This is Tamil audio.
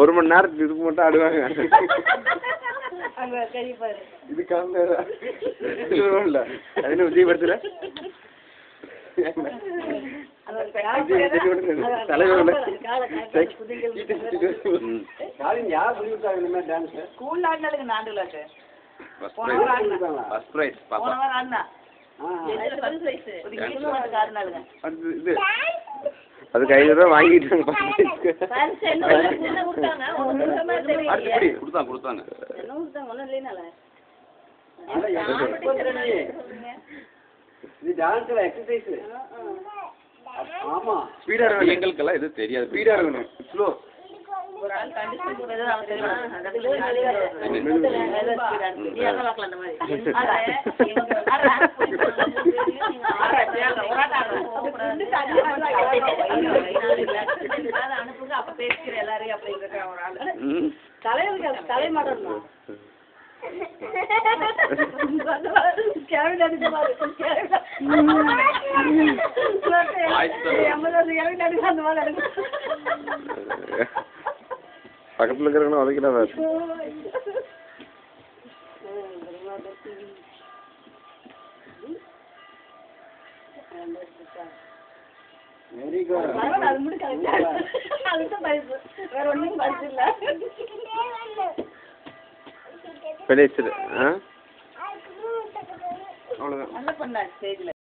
1 மணி நேரத்துக்கு இதுக்கு மட்டும் ஆடுவாங்க. இது காமெரா இல்ல அது விஜய் படத்துல அதுக்கு 500 ரூபா வாங்கிட்டாங்க. கொடுத்தாங்க இது டான்ஸ்ல எக்சர்சைஸ். ஆமா ஸ்பீடா இருக்கணும். எங்களுக்கெல்லாம் இது தெரியாது. ஸ்பீடா இருக்கணும். ஸ்லோ ஒரு ஆள் கண்டிஷன் போடுறது அவங்களுக்கு தெரியும். அந்த மாதிரி அந்த மாதிரி அனுப்புங்க அப்ப பேசிக்கிற எல்லாரையும் அப்படிங்கிற ஒரு ஆள் தலைவருக்கு தலை மாட்டணும். பக்கத்துல இருக்கிறவங்க உதைக்கிறா வெரி குட். வேற ஒண்ணும் பரிசு இல்ல. அவ்வளவுதான். நல்ல பண்ணா ஸ்டேஜ்ல